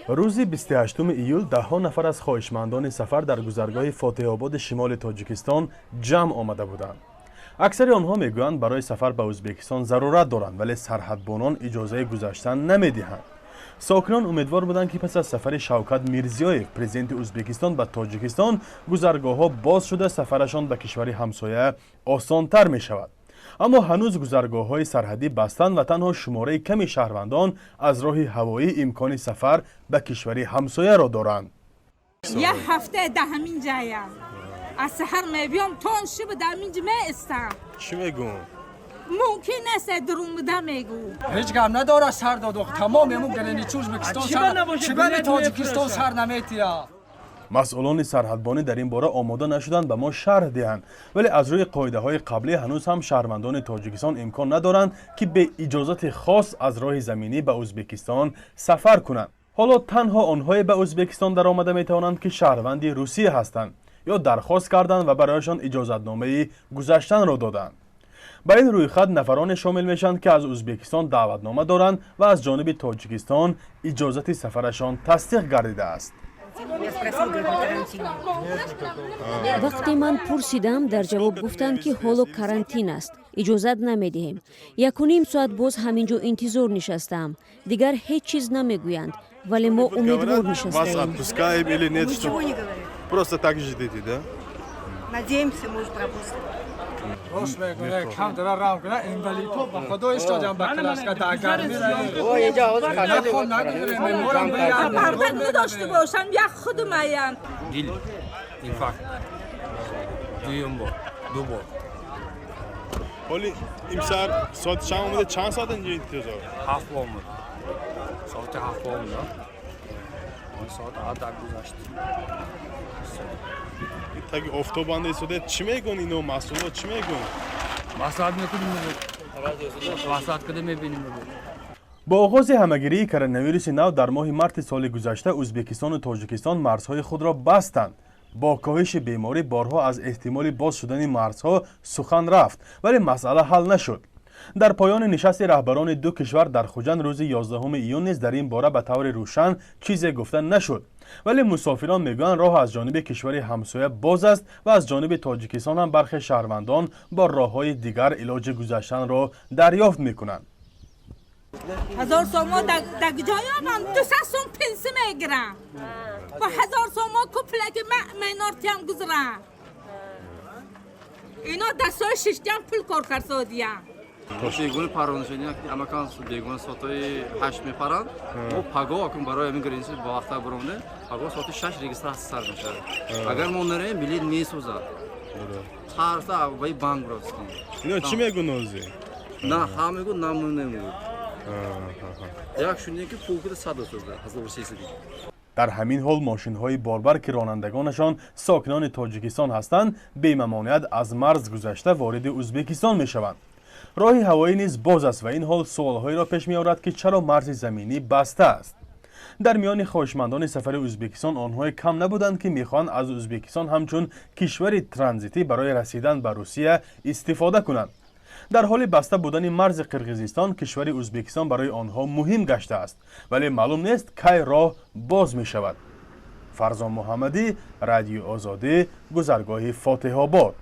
روز 28 ایول ده‌ها نفر از خواهشمندان سفر در گذرگاه فاتح آباد شمال تاجیکستان جمع آمده بودند. اکثر آنها میگویند برای سفر به ازبکستان ضرورت دارند ولی سرحدبانان اجازه گذشتن نمیدهند. ساکنان امیدوار بودند که پس از سفر شوکت میرزیایف پرزیدنت ازبکستان به تاجیکستان گذرگاه‌ها باز شده سفرشان به کشور همسایه آسان‌تر می شود. اما هنوز گذرگاه‌های سرحدی بستند و تنها شماره کمی شهروندان از راه هوایی امکان سفر به کشور همسایه را دارند. یک هفته در همین جایم. از سحر میبیام تا شب در همینجا میستم. چی میگون؟ ممکن است درون بده میگو. هیچ کم نداره سر دادو تمام ممکنه چوز ازبکستان سر چه تاجیکستان سر نمیتیا. مسئولان سرحدبانی در این باره آماده نشدند به ما شرح دهند ولی از روی قاعده های قبلی هنوز هم شهروندان تاجیکستان امکان ندارند که به اجازت خاص از راه زمینی به ازبکستان سفر کنند. حالا تنها آنهای به ازبکستان در آمده می توانند که شهروند روسیه هستند یا درخواست کردند و برایشان اجازتنامه گذشتن را دادند. به این رویخط نفران شامل میشند که از ازبکستان دعوتنامه دارند و از جانب تاجیکستان اجازت سفرشان تصدیق گردیده است. وقتی من پرسیدم در جواب گفتند که حالا карантин است. اجازت نمیدهیم. 1.5 ساعت باز همینجا انتظار نشستم. دیگر هیچ چیز نمیگویند ولی ما امیدوار نشستیم. Просто так ждите, да? Надеемся, может пропустим. روش میگه کم داره رام کنه این ولی تو با خدا استادم با کلاس کا گرمی Ой, я вот پردن نداشته باشم یک خود میم. دیل اینفاکت دویم بار دو بار ولی امسال ساعت چند اومده چند ساعت اینجا انتظار؟ 7 بار اومد ساعت 7 بار اومد اون ساعت عدد گذشت تاگی افتو بانده شده چی میگن اینو مسئولا چی میگن؟ مساعد میکنیم مساعد کده میبینیم با آغاز همهگیری کرونا نو در ماه مارت سال گذشته ازبکستان و تاجیکستان مرزهای خود را بستند. با کاهش بیماری بارها از احتمال باز شدن مرزها سخن رفت ولی مسئله حل نشد. در پایان نشست رهبران دو کشور در خوجند روز 11 ایون نیز در این باره به طور روشن چیزی گفته نشد ولی مسافران میگویند راه از جانب کشور همسایه باز است و از جانب تاجیکستان هم برخی شهروندان با راههای دیگر علاج گذشتن را دریافت میکنند. 1000 سوم در جایان 200 سوم پنسی میگیرم. با 1000 سوم کپلک مینارتیم گذرم. اینا دستای ششتیم پول کار کرسادیم. دیگون پرونده شدیم که امکان سود دیگون ساعتای 8 میپرند و پگاه اکن برای همین گرینسی با وقت برونده پگاه ساعت 6 رجیستراسی سر میشه. اگر ما نریم بلیط میسوزه. هر تا وای بانک راست. اینا چی میگن اوزی؟ نه هم میگن نمون نمیگن. یک شونیه که پول کده 100 سوزه 1300. در همین حال ماشین‌های باربر که رانندگانشان ساکنان تاجیکستان هستند به ممانعت از مرز گذشته وارد ازبکستان میشوند. راه هوایی نیز باز است و این حال سوالهایی را پیش می آورد که چرا مرز زمینی بسته است. در میان خواهشمندان سفر ازبکستان آنهای کم نبودند که میخواهند از ازبکستان همچون کشور ترانزیتی برای رسیدن به روسیه استفاده کنند. در حال بسته بودن مرز قرقیزستان کشور ازبکستان برای آنها مهم گشته است ولی معلوم نیست کی راه باز می شود. فرزان محمدی، رادیو آزادی، گذرگاه فاتح آباد.